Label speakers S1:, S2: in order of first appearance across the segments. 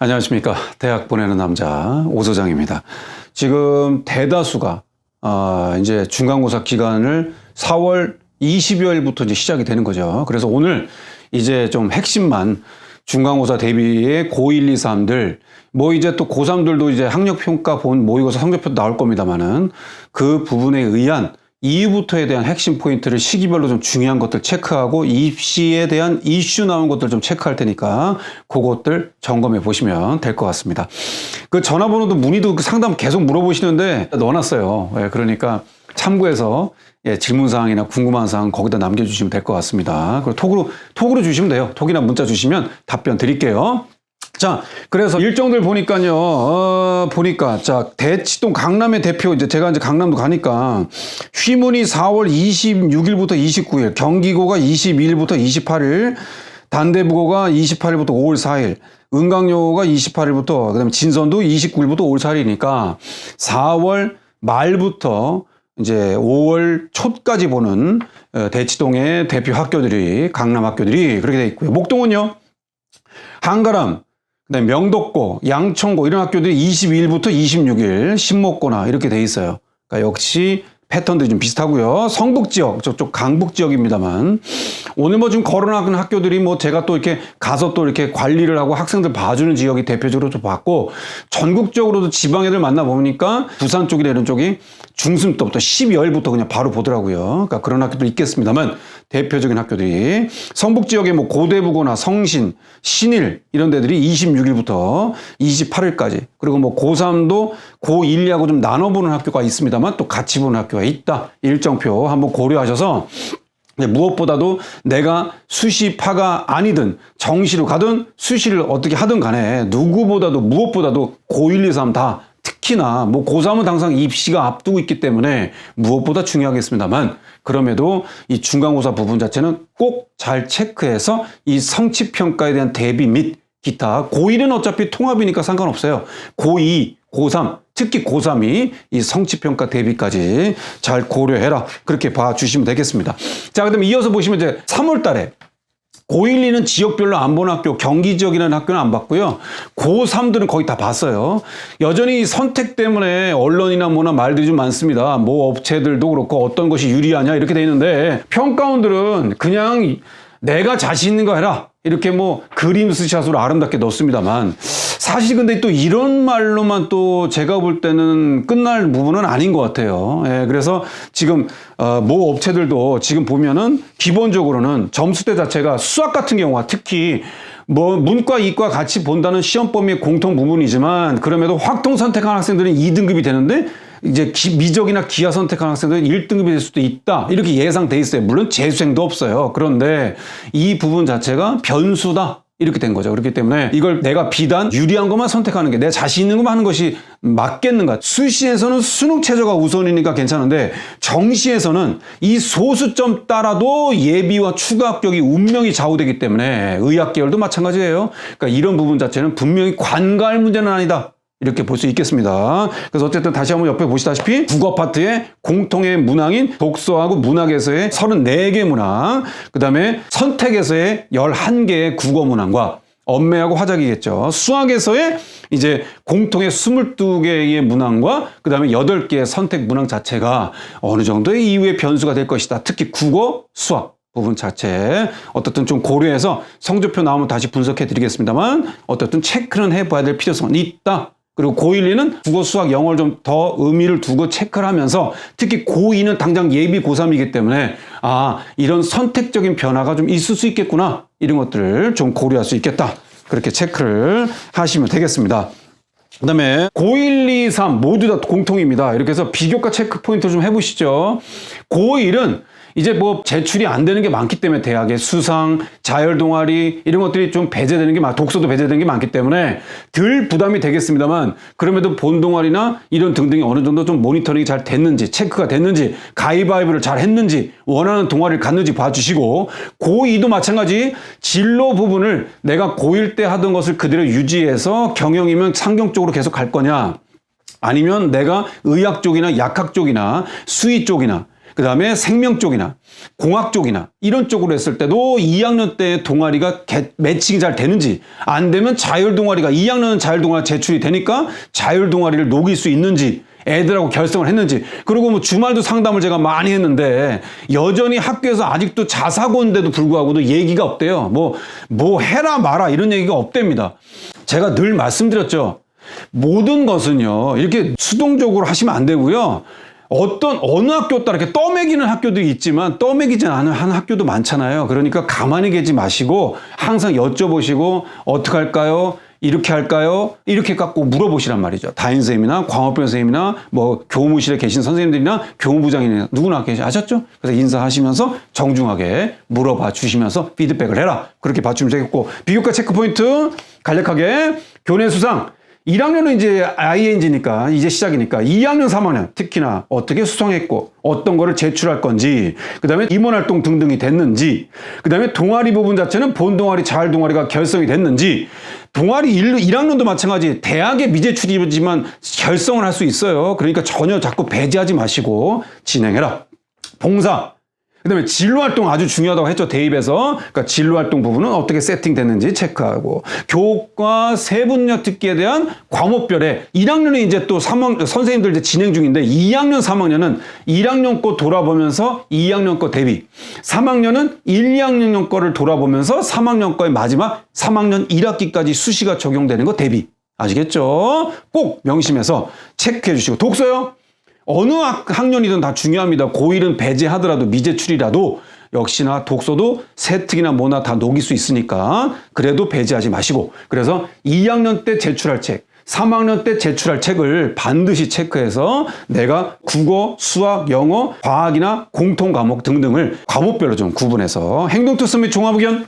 S1: 안녕하십니까. 대학 보내는 남자 오소장입니다. 지금 대다수가 이제 중간고사 기간을 4월 20여일부터 이제 시작이 되는 거죠. 그래서 오늘 이제 좀 핵심만 중간고사 대비의 고1, 2, 3들 뭐 이제 또 고3들도 이제 학력평가 본 모의고사 성적표 나올 겁니다만은 그 부분에 의한 이후부터에 대한 핵심 포인트를 시기별로 좀 중요한 것들 체크하고 입시에 대한 이슈 나온 것들 좀 체크할 테니까 그것들 점검해 보시면 될 것 같습니다. 그 전화번호도 문의도 상담 계속 물어보시는데 넣어놨어요. 예, 그러니까 참고해서 질문사항이나 궁금한 사항 거기다 남겨주시면 될 것 같습니다. 그리고 톡으로 주시면 돼요. 톡이나 문자 주시면 답변 드릴게요. 자, 그래서 일정들 보니까요, 자, 대치동 강남의 대표, 제가 강남도 가니까, 휘문이 4월 26일부터 29일, 경기고가 22일부터 28일, 단대부고가 28일부터 5월 4일, 은강여고가 28일부터, 그 다음에 진선도 29일부터 5월 4일이니까, 4월 말부터 이제 5월 초까지 보는 대치동의 대표 학교들이, 강남 학교들이 그렇게 돼 있고요. 목동은요, 한가람, 그다음에 명덕고, 양천고 이런 학교들이 22일부터 26일 신목고나 이렇게 돼 있어요. 그러니까 역시 패턴들이 좀 비슷하고요. 성북 지역, 저쪽 강북 지역입니다만 오늘 뭐 지금 거론하는 학교들이 뭐 제가 또 이렇게 가서 또 이렇게 관리를 하고 학생들 봐주는 지역이 대표적으로 좀 봤고 전국적으로도 지방 애들 만나 보니까 부산 쪽이나 이런 쪽이 중순부터 12월부터 그냥 바로 보더라고요. 그러니까 그런 학교도 있겠습니다만 대표적인 학교들이 성북 지역에 뭐 고대부고나 성신, 신일 이런 데들이 26일부터 28일까지 그리고 뭐 고3도 고1하고 좀 나눠보는 학교가 있습니다만 또 같이 보는 학교가 있다. 일정표 한번 고려하셔서 무엇보다도 내가 수시파가 아니든 정시로 가든 수시를 어떻게 하든 간에 누구보다도 무엇보다도 고1, 2, 3 다 특히나 뭐 고3은 항상 입시가 앞두고 있기 때문에 무엇보다 중요하겠습니다만 그럼에도 이 중간고사 부분 자체는 꼭 잘 체크해서 이 성취평가에 대한 대비 및 기타 고1은 어차피 통합이니까 상관없어요. 고2, 고3 특히 고3이 이 성취평가 대비까지 잘 고려해라 그렇게 봐주시면 되겠습니다. 자, 그다음에 이어서 보시면 이제 3월 달에 고1, 2는 지역별로 안 본 학교, 경기 지역이라는 학교는 안 봤고요. 고3들은 거의 다 봤어요. 여전히 선택 때문에 언론이나 뭐나 말들이 좀 많습니다. 뭐 업체들도 그렇고 어떤 것이 유리하냐 이렇게 돼 있는데 평가원들은 그냥 내가 자신 있는 거 해라. 이렇게 뭐 그림 스샷으로 아름답게 넣습니다만 사실 근데 또 이런 말로만 또 제가 볼 때는 끝날 부분은 아닌 것 같아요. 예, 그래서 지금 모 업체들도 지금 보면은 기본적으로는 점수대 자체가 수학 같은 경우가 특히 뭐 문과, 이과 같이 본다는 시험 범위의 공통 부분이지만 그럼에도 확통 선택한 학생들은 2등급이 되는데 이제 미적이나 기하 선택한 학생들은 1등급이 될 수도 있다. 이렇게 예상돼 있어요. 물론 재수생도 없어요. 그런데 이 부분 자체가 변수다. 이렇게 된 거죠. 그렇기 때문에 이걸 내가 비단 유리한 것만 선택하는 게 내 자신 있는 것만 하는 것이 맞겠는가. 수시에서는 수능 최저가 우선이니까 괜찮은데 정시에서는 이 소수점 따라도 예비와 추가 합격이 운명이 좌우되기 때문에 의학 계열도 마찬가지예요. 그러니까 이런 부분 자체는 분명히 관과할 문제는 아니다. 이렇게 볼 수 있겠습니다. 그래서 어쨌든 다시 한번 옆에 보시다시피 국어 파트의 공통의 문항인 독서하고 문학에서의 34개 문항, 그 다음에 선택에서의 11개의 국어 문항과 언매하고 화작이겠죠. 수학에서의 이제 공통의 22개의 문항과 그 다음에 8개의 선택 문항 자체가 어느 정도의 이후의 변수가 될 것이다. 특히 국어, 수학. 부분 자체 어떻든 좀 고려해서 성적표 나오면 다시 분석해 드리겠습니다만 어떻든 체크는 해봐야 될 필요성은 있다. 그리고 고1, 2는 국어, 수학, 영어를 좀 더 의미를 두고 체크를 하면서 특히 고2는 당장 예비 고3이기 때문에 이런 선택적인 변화가 좀 있을 수 있겠구나. 이런 것들을 좀 고려할 수 있겠다. 그렇게 체크를 하시면 되겠습니다. 그 다음에 고1, 2, 3 모두 다 공통입니다. 이렇게 해서 비교과 체크 포인트 좀 해보시죠. 고1은 이제 뭐 제출이 안 되는 게 많기 때문에 대학의 수상, 자율 동아리 이런 것들이 좀 배제되는 게 독서도 배제되는 게 많기 때문에 덜 부담이 되겠습니다만 그럼에도 본 동아리나 이런 등등이 어느 정도 좀 모니터링이 잘 됐는지 체크가 됐는지 가위바위보를 잘 했는지 원하는 동아리를 갔는지 봐주시고 고2도 마찬가지 진로 부분을 내가 고1 때 하던 것을 그대로 유지해서 경영이면 상경 쪽으로 계속 갈 거냐 아니면 내가 의학 쪽이나 약학 쪽이나 수의 쪽이나 그 다음에 생명 쪽이나 공학 쪽이나 이런 쪽으로 했을 때도 2학년 때 동아리가 매칭이 잘 되는지, 안 되면 자율 동아리가 2학년은 자율 동아리 제출이 되니까 자율 동아리를 녹일 수 있는지, 애들하고 결성을 했는지. 그리고 뭐 주말도 상담을 제가 많이 했는데 여전히 학교에서 아직도 자사고인데도 불구하고도 얘기가 없대요. 뭐 해라 마라 이런 얘기가 없답니다. 제가 늘 말씀드렸죠. 모든 것은요, 이렇게 수동적으로 하시면 안 되고요. 어느 학교 따라 이렇게 떠먹이는 학교들이 있지만 떠먹이지 않은 한 학교도 많잖아요. 그러니까 가만히 계지 마시고 항상 여쭤보시고 어떻게 할까요? 이렇게 할까요? 이렇게 꼭 물어보시란 말이죠. 담임선생님이나 광업변 선생님이나 뭐 교무실에 계신 선생님들이나 교무부장이나 누구나 아셨죠? 그래서 인사하시면서 정중하게 물어봐 주시면서 피드백을 해라. 그렇게 봐주면 되겠고, 비교과 체크포인트 간략하게 교내 수상. 1학년은 이제 ING니까 이제 시작이니까 2학년, 3학년 특히나 어떻게 수상했고 어떤 거를 제출할 건지, 그 다음에 임원활동 등등이 됐는지, 그 다음에 동아리 부분 자체는 본동아리, 자율동아리가 결성이 됐는지, 동아리 1학년도 마찬가지 대학에 미제출이지만 결성을 할 수 있어요. 그러니까 전혀 자꾸 배제하지 마시고 진행해라. 봉사. 그 다음에 진로활동 아주 중요하다고 했죠. 대입에서. 그러니까 진로활동 부분은 어떻게 세팅됐는지 체크하고, 교과 세분력 듣기에 대한 과목별에 1학년에 이제 또 선생님들 이제 진행 중인데 2학년, 3학년은 1학년 거 돌아보면서 2학년 거 대비, 3학년은 1, 2학년 거를 돌아보면서 3학년 거의 마지막 3학년 1학기까지 수시가 적용되는 거 대비. 아시겠죠? 꼭 명심해서 체크해 주시고, 독서요. 어느 학년이든 다 중요합니다. 고1은 배제하더라도 미제출이라도 역시나 독서도 세특이나 뭐나 다 녹일 수 있으니까 그래도 배제하지 마시고, 그래서 2학년 때 제출할 책, 3학년 때 제출할 책을 반드시 체크해서 내가 국어, 수학, 영어, 과학이나 공통 과목 등등을 과목별로 좀 구분해서 행동특수 및 종합의견.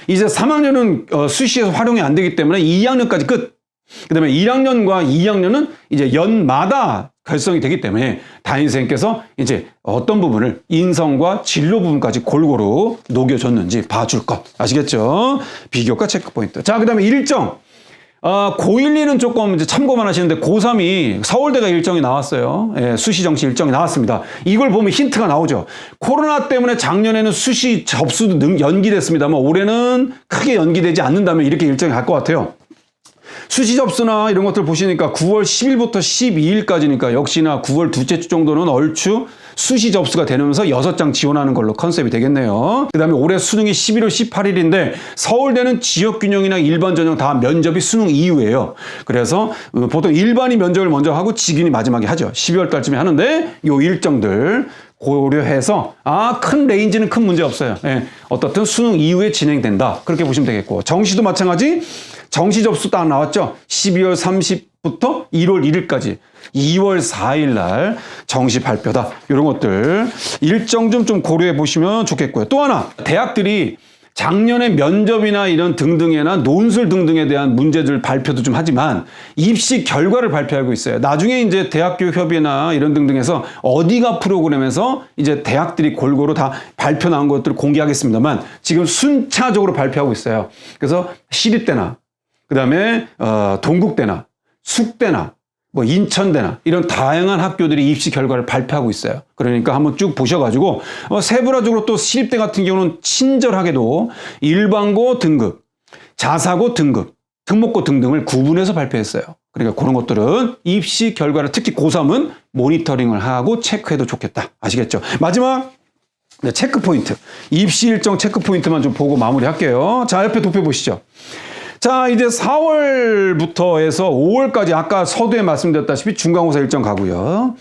S1: 이제 3학년은 수시에서 활용이 안 되기 때문에 2학년까지 끝. 그 다음에 1학년과 2학년은 이제 연마다 결성이 되기 때문에 담임선생님께서 이제 어떤 부분을 인성과 진로 부분까지 골고루 녹여줬는지 봐줄 것. 아시겠죠? 비교과 체크포인트. 자, 그 다음에 일정. 고1, 2는 조금 이제 참고만 하시는데 고3이 서울대가 일정이 나왔어요. 예, 수시 정시 일정이 나왔습니다. 이걸 보면 힌트가 나오죠. 코로나 때문에 작년에는 수시 접수도 연기됐습니다만 올해는 크게 연기되지 않는다면 이렇게 일정이 갈 것 같아요. 수시 접수나 이런 것들 보시니까 9월 10일부터 12일까지니까 역시나 9월 둘째 주 정도는 얼추 수시 접수가 되면서 6장 지원하는 걸로 컨셉이 되겠네요. 그 다음에 올해 수능이 11월 18일인데 서울대는 지역균형이나 일반 전형 다 면접이 수능 이후예요. 그래서 보통 일반이 면접을 먼저 하고 직인이 마지막에 하죠. 12월 달쯤에 하는데 요 일정들 고려해서 큰 레인지는 큰 문제 없어요. 예, 어떻든 수능 이후에 진행된다. 그렇게 보시면 되겠고, 정시도 마찬가지. 정시 접수 딱 나왔죠. 12월 30부터 1월 1일까지 2월 4일 날 정시 발표다. 이런 것들 일정 좀 고려해 보시면 좋겠고요. 또 하나, 대학들이 작년에 면접이나 이런 등등이나 논술 등등에 대한 문제들 발표도 좀 하지만 입시 결과를 발표하고 있어요. 나중에 이제 대학교 협의나 이런 등등에서 어디가 프로그램에서 이제 대학들이 골고루 다 발표 나온 것들을 공개하겠습니다만 지금 순차적으로 발표하고 있어요. 그래서 시립대나 그 다음에 동국대나 숙대나 뭐 인천대나 이런 다양한 학교들이 입시 결과를 발표하고 있어요. 그러니까 한번 쭉 보셔가지고 세부적으로 또 시립대 같은 경우는 친절하게도 일반고 등급, 자사고 등급, 특목고 등등을 구분해서 발표했어요. 그러니까 그런 것들은 입시 결과를 특히 고3은 모니터링을 하고 체크해도 좋겠다. 아시겠죠? 마지막 체크 포인트. 입시 일정 체크 포인트만 좀 보고 마무리할게요. 자, 옆에 도표 보시죠. 자, 이제 4월부터 해서 5월까지 아까 서두에 말씀드렸다시피 중간고사 일정 가고요.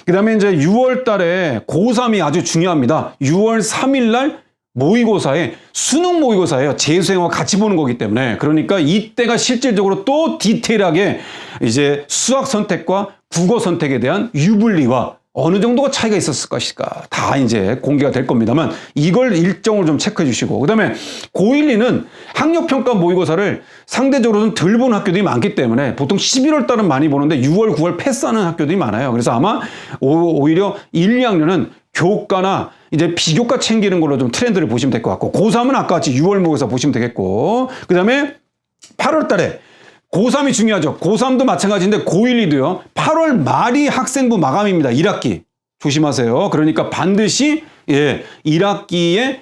S1: 그 다음에 이제 6월 달에 고3이 아주 중요합니다. 6월 3일 날 모의고사에 수능 모의고사예요. 재수생과 같이 보는 거기 때문에. 그러니까 이때가 실질적으로 또 디테일하게 이제 수학 선택과 국어 선택에 대한 유불리와 어느 정도가 차이가 있었을 것일까 다 이제 공개가 될 겁니다만 이걸 일정을 좀 체크해 주시고, 그 다음에 고1, 2는 학력평가 모의고사를 상대적으로는 덜 보는 학교들이 많기 때문에 보통 11월 달은 많이 보는데 6월, 9월 패스하는 학교들이 많아요. 그래서 아마 오히려 1, 2학년은 교과나 이제 비교과 챙기는 걸로 좀 트렌드를 보시면 될 것 같고, 고3은 아까 같이 6월 모의고사 보시면 되겠고, 그 다음에 8월 달에 고3이 중요하죠. 고3도 마찬가지인데 고1, 2도요. 8월 말이 학생부 마감입니다. 1학기. 조심하세요. 그러니까 반드시 1학기에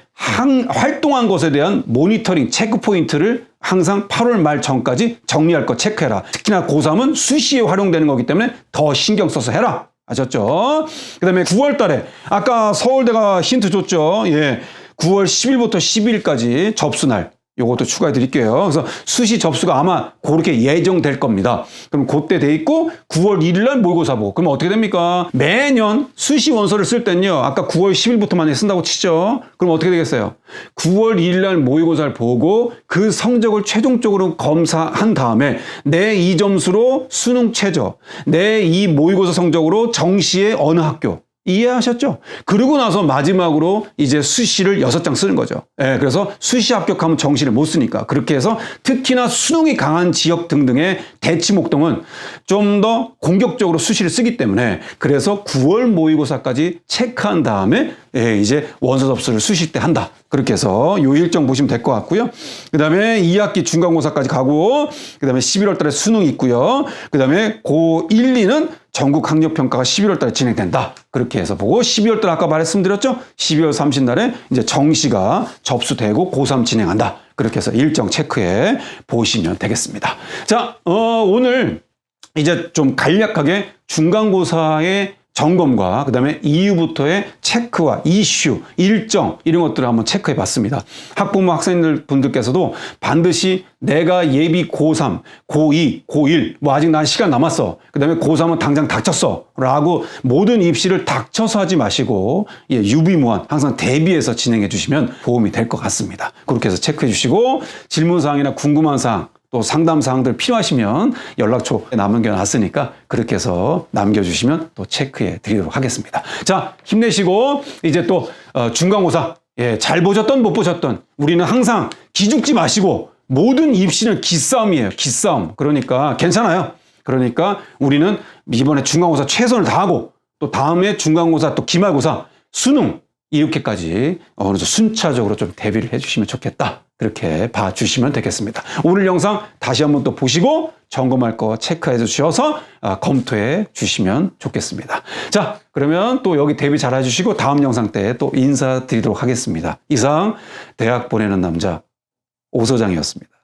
S1: 활동한 것에 대한 모니터링, 체크 포인트를 항상 8월 말 전까지 정리할 거 체크해라. 특히나 고3은 수시에 활용되는 거기 때문에 더 신경 써서 해라. 아셨죠? 그 다음에 9월 달에 아까 서울대가 힌트 줬죠. 9월 10일부터 12일까지 접수날. 요것도 추가해 드릴게요. 그래서 수시 접수가 아마 그렇게 예정될 겁니다. 그럼 그때 돼 있고 9월 1일 날 모의고사 보고. 그럼 어떻게 됩니까? 매년 수시 원서를 쓸 땐요. 아까 9월 10일부터만 쓴다고 치죠. 그럼 어떻게 되겠어요? 9월 2일 날 모의고사를 보고 그 성적을 최종적으로 검사한 다음에 내 이 점수로 수능 최저, 내 이 모의고사 성적으로 정시의 어느 학교. 이해하셨죠? 그러고 나서 마지막으로 이제 수시를 6장 쓰는 거죠. 그래서 수시 합격하면 정시를 못 쓰니까. 그렇게 해서 특히나 수능이 강한 지역 등등의 대치 목동은 좀 더 공격적으로 수시를 쓰기 때문에 그래서 9월 모의고사까지 체크한 다음에 이제 원서 접수를 수시 때 한다. 그렇게 해서 요 일정 보시면 될 것 같고요. 그 다음에 2학기 중간고사까지 가고, 그 다음에 11월 달에 수능이 있고요. 그 다음에 고 1, 2는 전국 학력평가가 11월 달에 진행된다. 그렇게 해서 보고 12월 달 아까 말씀드렸죠? 12월 30날에 이제 정시가 접수되고 고3 진행한다. 그렇게 해서 일정 체크해 보시면 되겠습니다. 자, 오늘 이제 좀 간략하게 중간고사의 점검과 그다음에 이후부터의 체크와 이슈, 일정 이런 것들을 한번 체크해 봤습니다. 학부모 학생들 분들께서도 반드시 내가 예비 고3, 고2, 고1 뭐 아직 난 시간 남았어. 그다음에 고3은 당장 닥쳤어. 라고 모든 입시를 닥쳐서 하지 마시고 유비무한 항상 대비해서 진행해 주시면 도움이 될 것 같습니다. 그렇게 해서 체크해 주시고 질문사항이나 궁금한 사항 또 상담 사항들 필요하시면 연락처 남겨놨으니까 그렇게 해서 남겨주시면 또 체크해 드리도록 하겠습니다. 자, 힘내시고 이제 또 중간고사 잘 보셨던 못 보셨던 우리는 항상 기죽지 마시고 모든 입시는 기싸움이에요. 기싸움. 그러니까 괜찮아요. 그러니까 우리는 이번에 중간고사 최선을 다하고 또 다음에 중간고사 또 기말고사 수능 이렇게까지 어느 정도 순차적으로 좀 대비를 해주시면 좋겠다. 그렇게 봐주시면 되겠습니다. 오늘 영상 다시 한번 또 보시고 점검할 거 체크해 주셔서 검토해 주시면 좋겠습니다. 자, 그러면 또 여기 대비 잘 해주시고 다음 영상 때 또 인사드리도록 하겠습니다. 이상 대학 보내는 남자 오소장이었습니다.